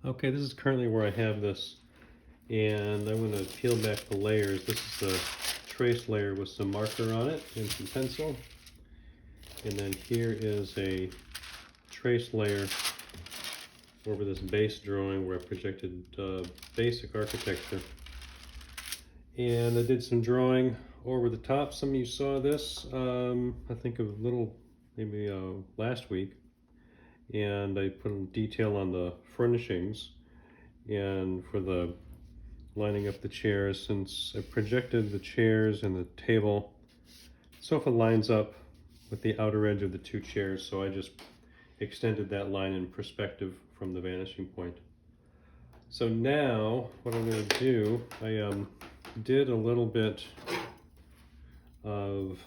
Okay, this is currently where I have this, and I'm going to peel back the layers. This is a trace layer with some marker on it and some pencil. And then here is a trace layer over this base drawing where I projected basic architecture. And I did some drawing over the top. Some of you saw this, I think a little, maybe last week. And I put a detail on the furnishings and for the lining up the chairs, since I projected the chairs and the table. Sofa lines up with the outer edge of the two chairs, so I just extended that line in perspective from the vanishing point. So now what I'm going to do, I did a little bit of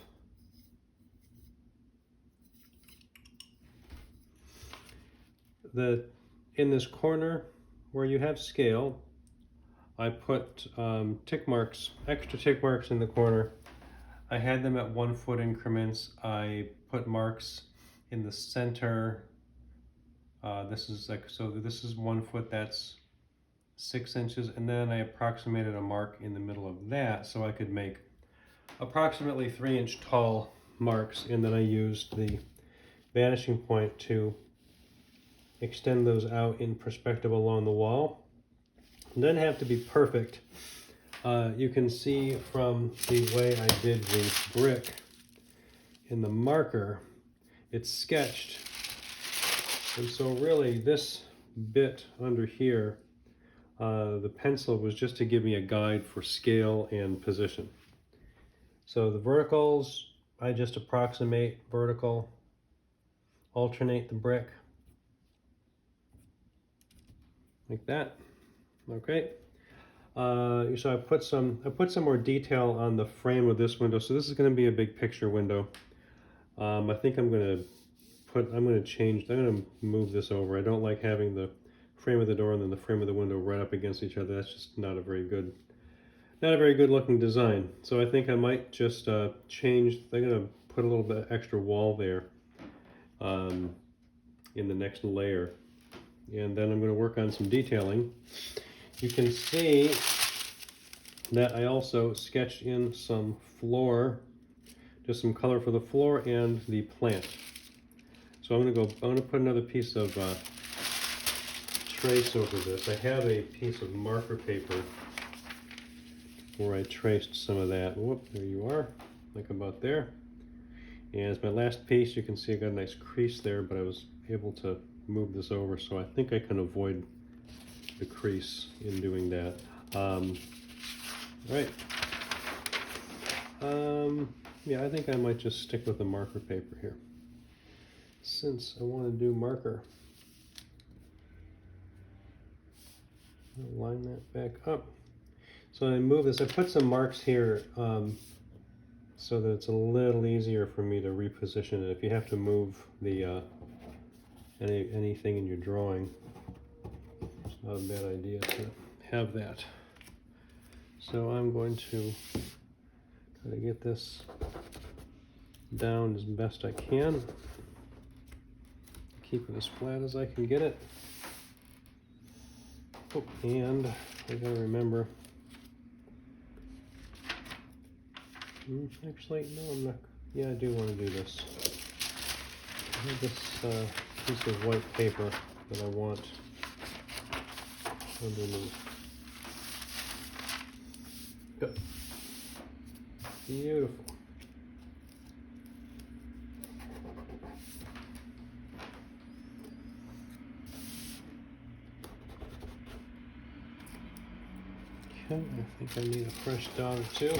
in this corner where you have scale, I put tick marks, extra tick marks in the corner. I had them at 1 foot increments. I put marks in the center. This is 1 foot, that's 6 inches. And then I approximated a mark in the middle of that so I could make approximately 3-inch tall marks. And then I used the vanishing point to extend those out in perspective along the wall. It doesn't have to be perfect. You can see from the way I did the brick in the marker, it's sketched. And so really this bit under here, the pencil was just to give me a guide for scale and position. So the verticals, I just approximate vertical, alternate the brick, like that. Okay. So I put some more detail on the frame of this window. So this is going to be a big picture window. I think I'm going to move this over. I don't like having the frame of the door and then the frame of the window right up against each other. That's just not a very good looking design. So I think I might just change. I'm going to put a little bit extra wall there in the next layer, and then I'm going to work on some detailing. You can see that I also sketched in some floor, just some color for the floor and the plant. So I'm going to put another piece of trace over this. I have a piece of marker paper where I traced some of that. Whoop, there you are, like about there. And as my last piece, you can see I got a nice crease there, but I was able to move this over, so I think I can avoid the crease in doing that. Right. Yeah, I think I might just stick with the marker paper here, since I want to do marker. I'll line that back up. So I move this. I put some marks here so that it's a little easier for me to reposition it. If you have to move the anything in your drawing, it's not a bad idea to have that. So I'm going to try to get this down as best I can. Keep it as flat as I can get it. Oh, and I gotta remember. Actually, no, I'm not. Yeah, I do want to do this. I have this piece of white paper that I want underneath. Good. Beautiful. Okay, I think I need a fresh dot or two.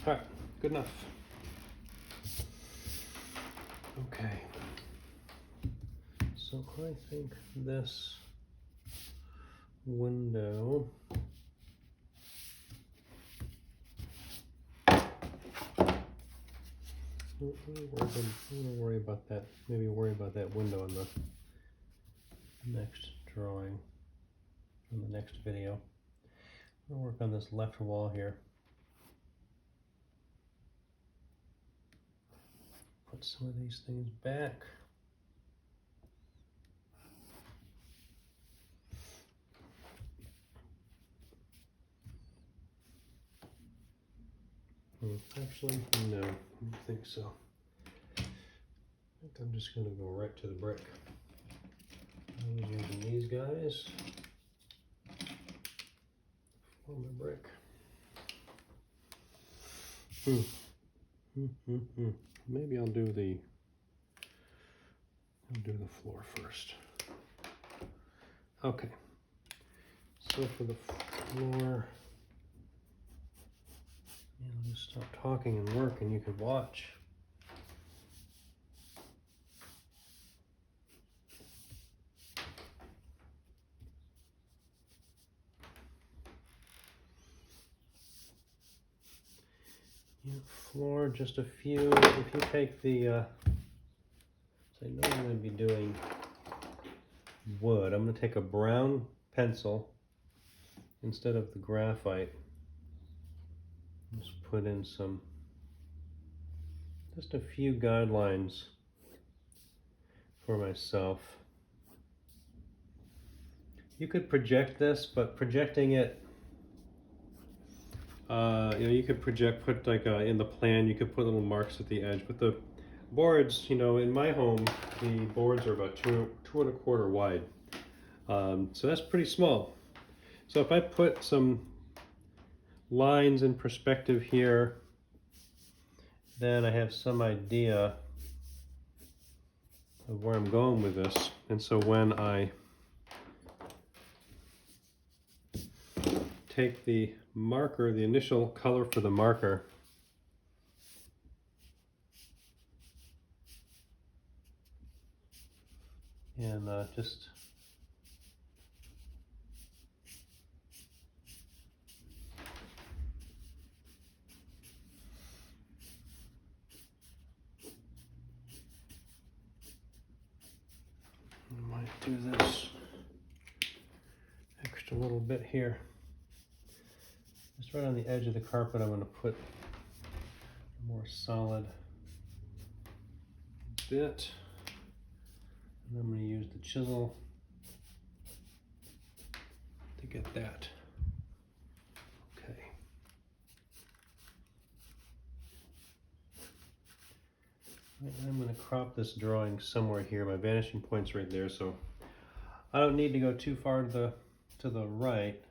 All right, good enough. Okay, so I think this window I'm gonna worry about that. Maybe worry about that window in the next drawing, in the next video. I'm gonna work on this left wall here. Put some of these things back. Actually, no, I don't think so. I think I'm just going to go right to the brick. I was using these guys for my brick. Maybe I'll do the floor first. Okay. So for the floor, I'll just stop talking and work, and you can watch. Floor, just a few. If you take the, so I know I'm going to be doing wood. I'm going to take a brown pencil instead of the graphite. Just put in just a few guidelines for myself. You could project this, but projecting it, you could put like in the plan, you could put little marks at the edge. But the boards, in my home, the boards are about 2.25 wide. So that's pretty small. So if I put some lines in perspective here, then I have some idea of where I'm going with this. And so when I take the marker, the initial color for the marker, and just I might do this extra little bit here. Just right on the edge of the carpet, I'm going to put a more solid bit. And I'm going to use the chisel to get that. Okay. I'm going to crop this drawing somewhere here. My vanishing point's right there, so I don't need to go too far to the right.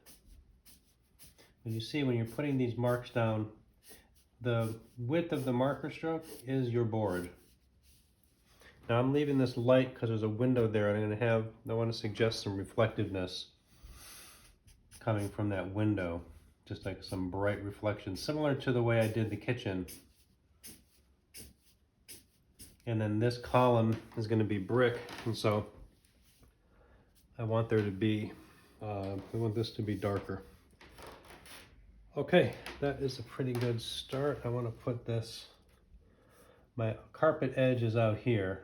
But you see, when you're putting these marks down, the width of the marker stroke is your board. Now I'm leaving this light because there's a window there, and I want to suggest some reflectiveness coming from that window, just like some bright reflection, similar to the way I did the kitchen. And then this column is going to be brick, and so I want there to be, I want this to be darker. Okay, that is a pretty good start. I want to put this, my carpet edge is out here.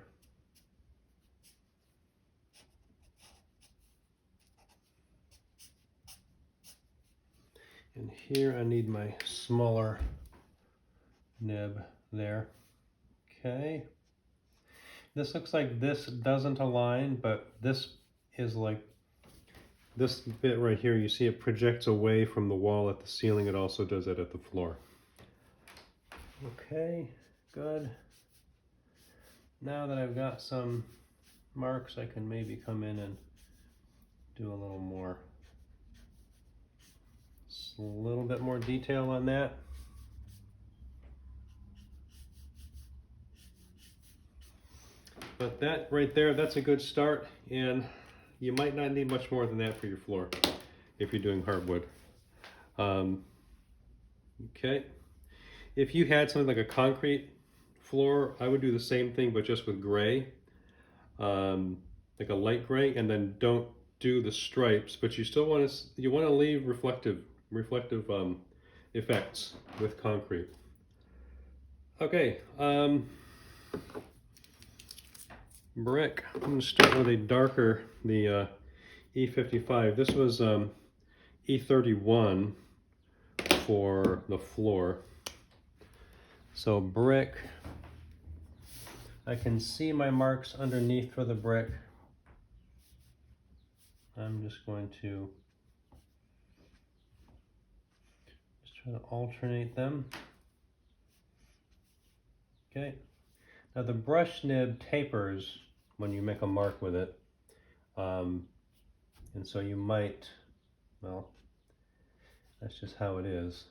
And here I need my smaller nib there. Okay. This looks like this doesn't align, but this is like, this bit right here, you see it projects away from the wall at the ceiling. It also does it at the floor. Okay, good. Now that I've got some marks, I can maybe come in and do a little more, just a little bit more detail on that. But that right there, that's a good start, and you might not need much more than that for your floor if you're doing hardwood. Okay, if you had something like a concrete floor, I would do the same thing, but just with gray, like a light gray, and then don't do the stripes, but you still want to leave reflective effects with concrete. Okay, brick. I'm going to start with a darker, the E55. This was E31 for the floor. So brick, I can see my marks underneath for the brick. I'm just going to try to alternate them. Okay. Now the brush nib tapers when you make a mark with it. And so you might, well, that's just how it is.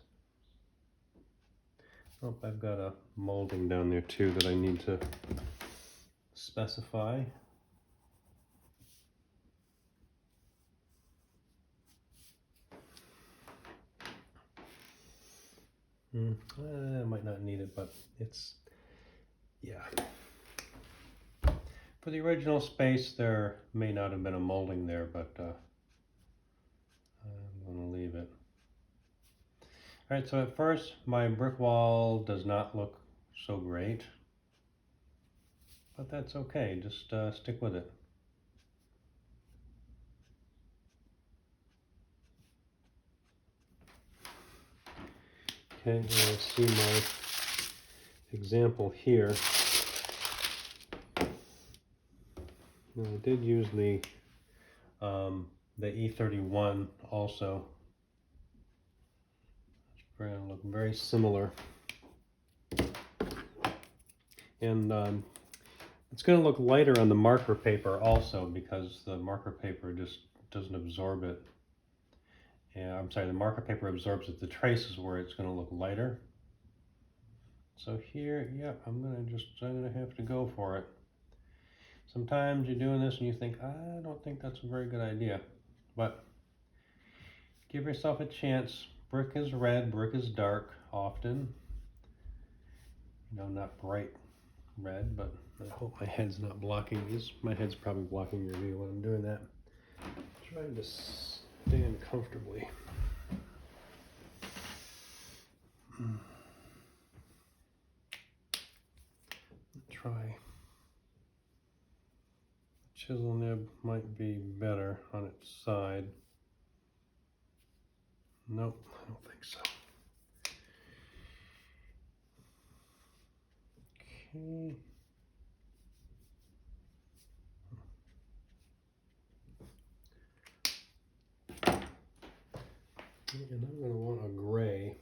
Oh, I've got a molding down there too that I need to specify. I might not need it, but it's, yeah. For the original space, there may not have been a molding there, but I'm going to leave it. All right, so at first, my brick wall does not look so great, but that's okay. Just stick with it. Okay, and I see my example here. Now, I did use the E31 also. It's going to look very similar. And it's going to look lighter on the marker paper also because the marker paper just doesn't absorb it. Yeah, I'm sorry, the marker paper absorbs it. The traces where it's going to look lighter. So here, yeah, I'm gonna have to go for it. Sometimes you're doing this and you think, I don't think that's a very good idea, but give yourself a chance. Brick is red, brick is dark often. You know, not bright red, but I hope my head's not blocking these. My head's probably blocking your view when I'm doing that. I'm trying to stand comfortably. Try. Chisel nib might be better on its side. Nope, I don't think so. Okay. And I'm going to want a gray.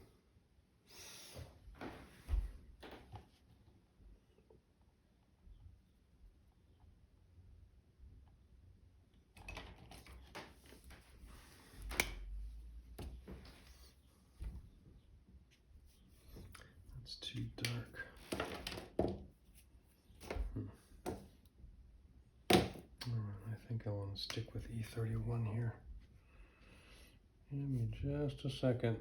That's too dark. Alright, I think I want to stick with E31 here. Give me just a second.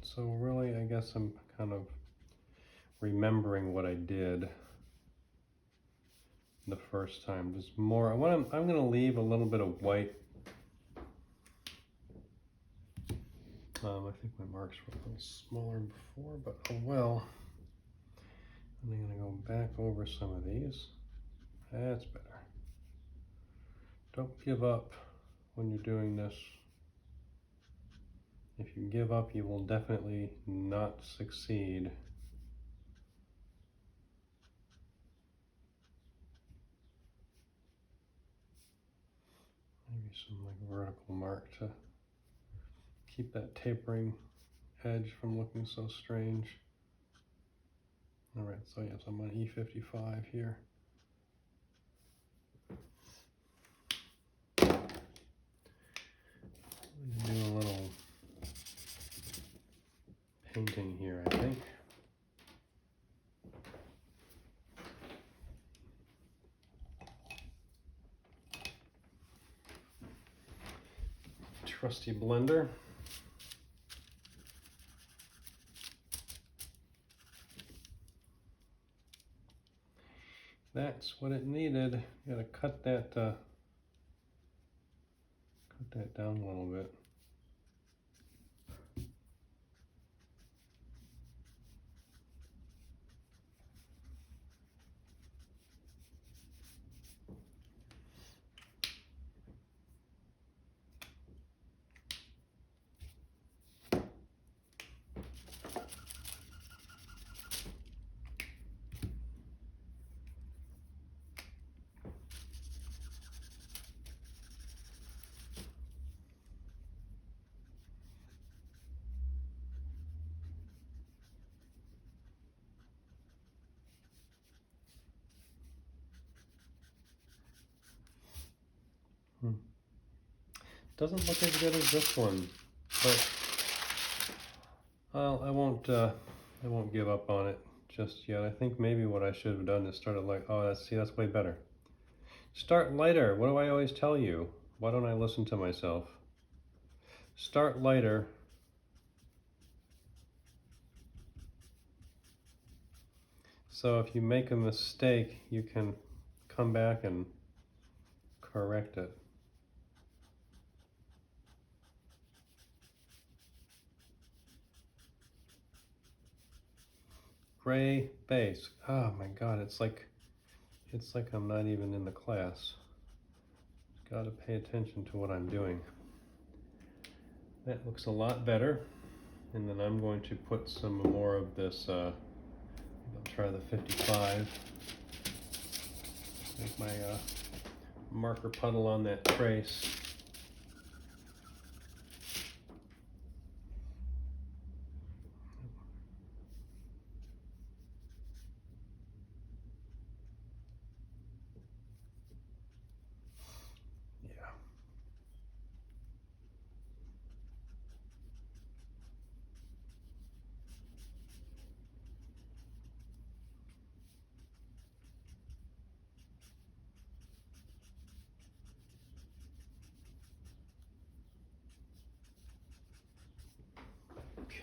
So really, I guess I'm kind of remembering what I did the first time. There's more. I'm going to leave a little bit of white. I think my marks were a little smaller before, but oh well. And I'm going to go back over some of these. That's better. Don't give up when you're doing this. If you give up, you will definitely not succeed. Maybe some like vertical mark to keep that tapering edge from looking so strange. All right, so yes, I'm on E55 here. I'm gonna do a little painting here, I think. Trusty blender. That's what it needed. You gotta cut that down a little bit. Doesn't look as good as this one, but I won't give up on it just yet. I think maybe what I should have done is started like, oh, that's way better. Start lighter. What do I always tell you? Why don't I listen to myself? Start lighter. So if you make a mistake, you can come back and correct it. Gray base. Oh my God, it's like I'm not even in the class. Got to pay attention to what I'm doing. That looks a lot better. And then I'm going to put some more of this, I'll try the 55. Make my marker puddle on that trace.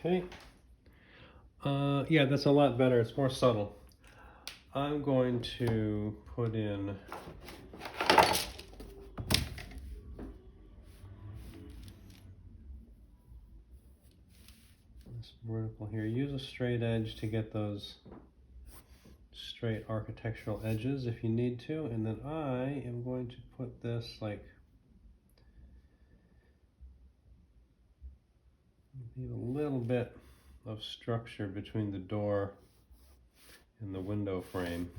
Okay. Yeah, that's a lot better. It's more subtle. I'm going to put in this vertical here. Use a straight edge to get those straight architectural edges if you need to. And then I am going to put this like leave a little bit of structure between the door and the window frame.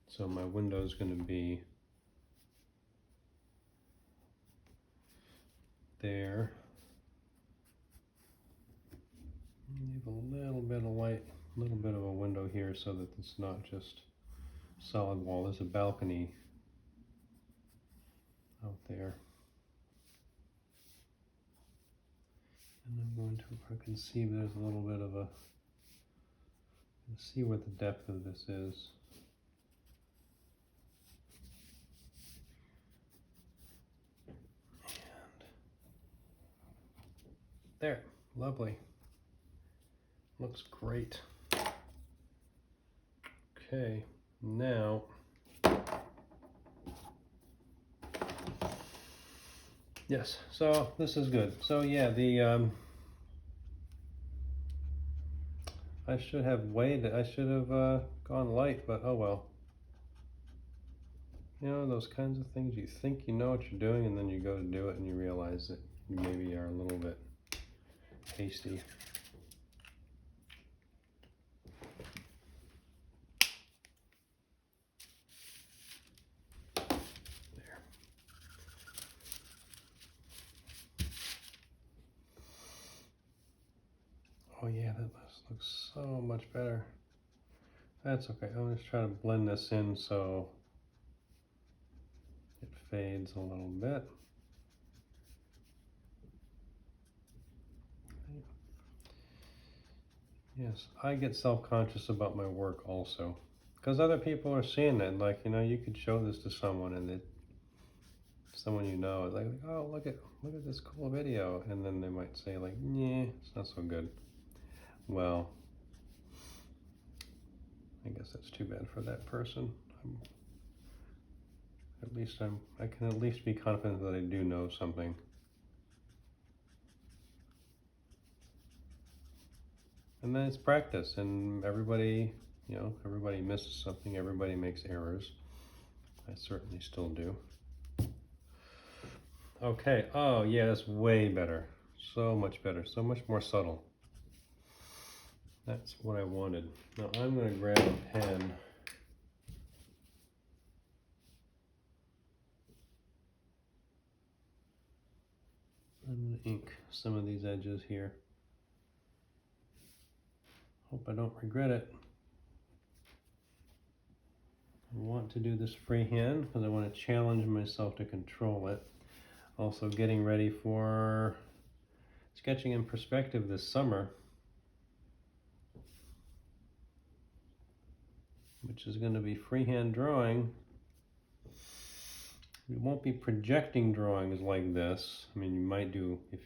So my window is going to be there. Leave a little bit of light, a little bit of a window here so that it's not just solid wall. There's a balcony out there. And I'm going to, I can see there's a little bit of a, see what the depth of this is. And there, lovely. Looks great. Okay, now yes, so this is good. So yeah, the I should have gone light, but oh well. You know, those kinds of things, you think you know what you're doing and then you go to do it and you realize that you maybe are a little bit hasty. There. Oh yeah, that looks so much better. That's okay. I'm just trying to blend this in so it fades a little bit. Yes, I get self-conscious about my work also, because other people are seeing it. Like, you know, you could show this to someone, and someone you know is like, oh, look at this cool video, and then they might say like, yeah, it's not so good. Well, I guess that's too bad for that person. I can at least be confident that I do know something. And then it's practice, and everybody, you know, everybody misses something, everybody makes errors. I certainly still do. Okay, oh yeah, that's way better. So much better, so much more subtle. That's what I wanted. Now I'm going to grab a pen. I'm going to ink some of these edges here. Hope I don't regret it. I want to do this freehand because I want to challenge myself to control it. Also getting ready for sketching in perspective this summer, which is going to be freehand drawing. We won't be projecting drawings like this. I mean, you might do, if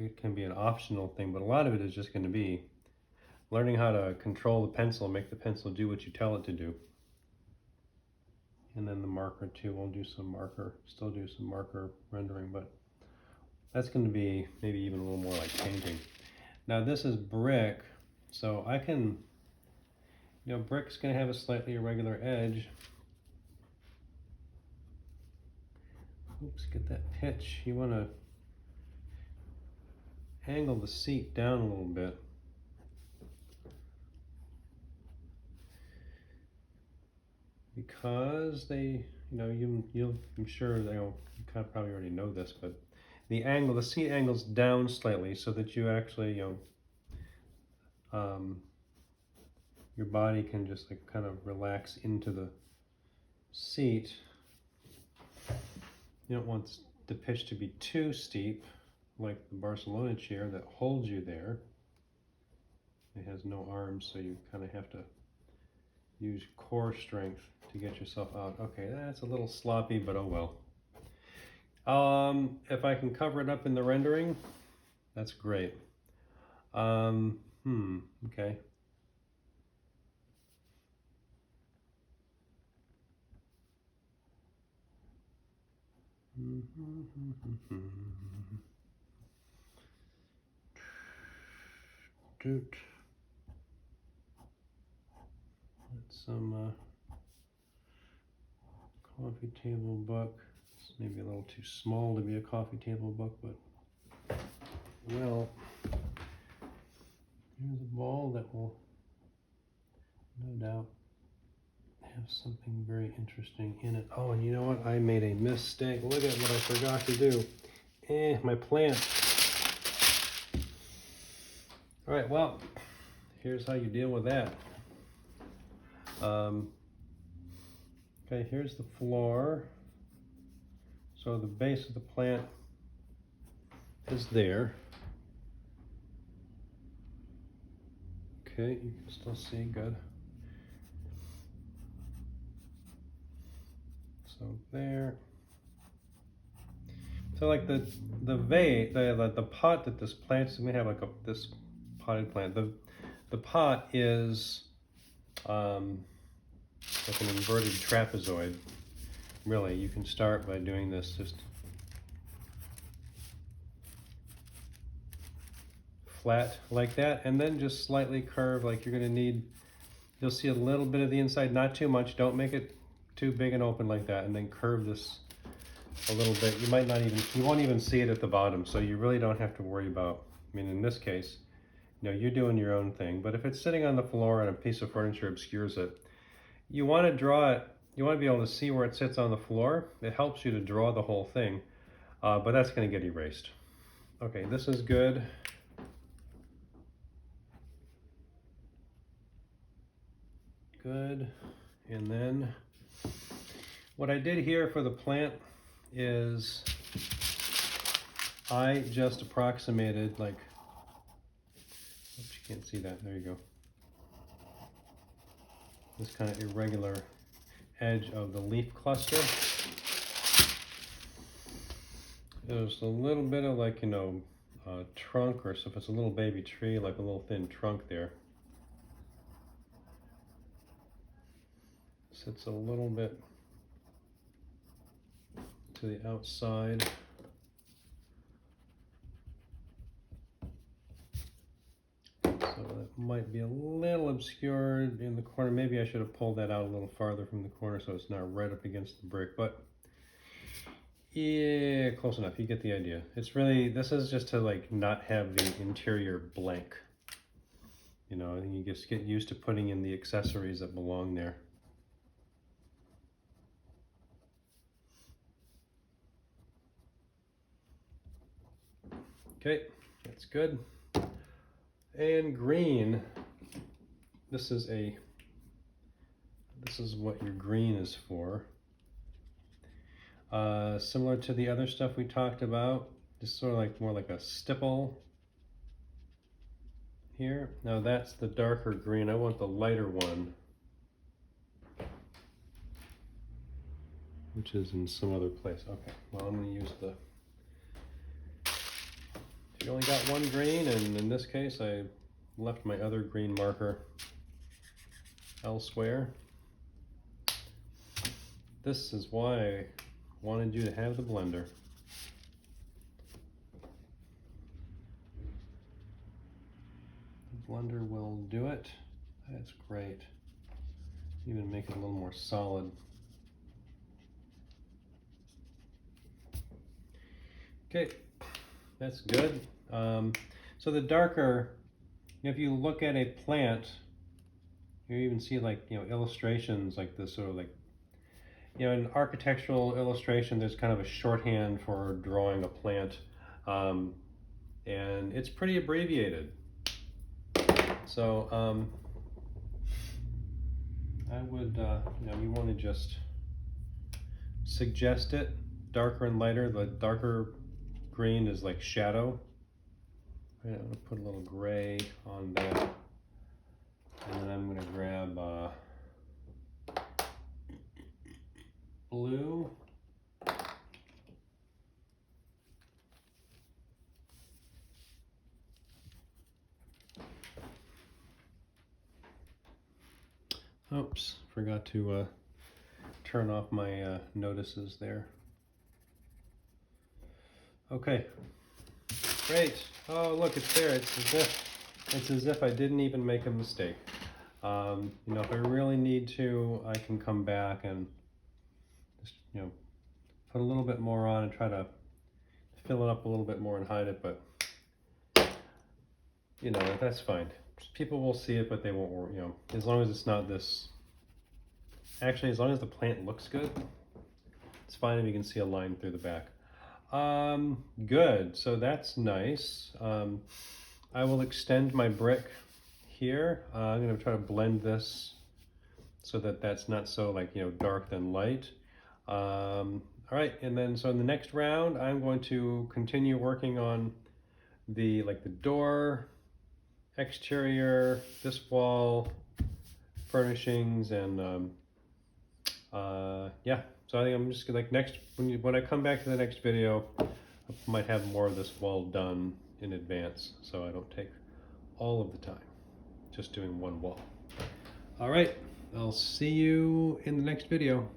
it can be an optional thing, but a lot of it is just going to be learning how to control the pencil, make the pencil do what you tell it to do. And then the marker too, we'll do some marker, still do some marker rendering, but that's going to be maybe even a little more like painting. Now this is brick, so I can, brick's going to have a slightly irregular edge. Oops, get that pitch. You want to angle the seat down a little bit. Because they, I'm sure you kind of probably already know this, but the seat angles down slightly so that you actually, your body can just like kind of relax into the seat. You don't want the pitch to be too steep, like the Barcelona chair that holds you there. It has no arms, so you kind of have to use core strength to get yourself out. Okay, that's a little sloppy, but oh well. If I can cover it up in the rendering, that's great. Okay. Doot. That's some coffee table book. It's maybe a little too small to be a coffee table book, but well, here's a ball that will no doubt have something very interesting in it. Oh, and you know what? I made a mistake. Look at what I forgot to do. My plant. All right, well, here's how you deal with that. Okay, here's the floor. So the base of the plant is there. Okay, you can still see good. So there. So like the vase, the pot that this plant's gonna have, like this potted plant. The pot is like an inverted trapezoid. Really, you can start by doing this, just flat like that, and then just slightly curve, like you're gonna need. You'll see a little bit of the inside, not too much. Don't make it too big and open like that, and then curve this a little bit. You won't even see it at the bottom, so you really don't have to worry about, I mean, in this case, you're doing your own thing, but if it's sitting on the floor and a piece of furniture obscures it, you want to draw it, you want to be able to see where it sits on the floor. It helps you to draw the whole thing, but that's going to get erased. Okay, this is good. Good, and then what I did here for the plant is I just approximated, like, oops, you can't see that, there you go. This kind of irregular edge of the leaf cluster. There's a little bit of, like, trunk, or so if it's a little baby tree, like a little thin trunk there. Sits a little bit to the outside. So that might be a little obscured in the corner. Maybe I should have pulled that out a little farther from the corner so it's not right up against the brick, but yeah, close enough. You get the idea. It's really, this is just to like not have the interior blank. You just get used to putting in the accessories that belong there. Okay, that's good. And green. this is what your green is for. Similar to the other stuff we talked about, just sort of like more like a stipple here. Now that's the darker green. I want the lighter one, which is in some other place. Okay, well, I'm going to use the, if you only got one green, and in this case I left my other green marker elsewhere. This is why I wanted you to have the blender. The blender will do it. That's great. Even make it a little more solid. Okay, that's good. So the darker, if you look at a plant, you even see like, illustrations like this, sort of like, in architectural illustration, there's kind of a shorthand for drawing a plant, and it's pretty abbreviated. So I would, you want to just suggest it, darker and lighter. The darker green is like shadow. I'm going to put a little gray on that, and then I'm going to grab blue. Oops, forgot to turn off my notices there. Okay, great. Oh, look, it's there. It's as if I didn't even make a mistake. If I really need to, I can come back and just, put a little bit more on and try to fill it up a little bit more and hide it, but that's fine. People will see it, but they won't, as long as it's not this. Actually, as long as the plant looks good, it's fine if you can see a line through the back. Good, so that's nice. I will extend my brick here. I'm gonna try to blend this so that that's not so dark than light. All right, and then so in the next round, I'm going to continue working on the door, exterior, this wall, furnishings, and yeah. So I think I'm just when I come back to the next video, I might have more of this wall done in advance, so I don't take all of the time just doing one wall. All right, I'll see you in the next video.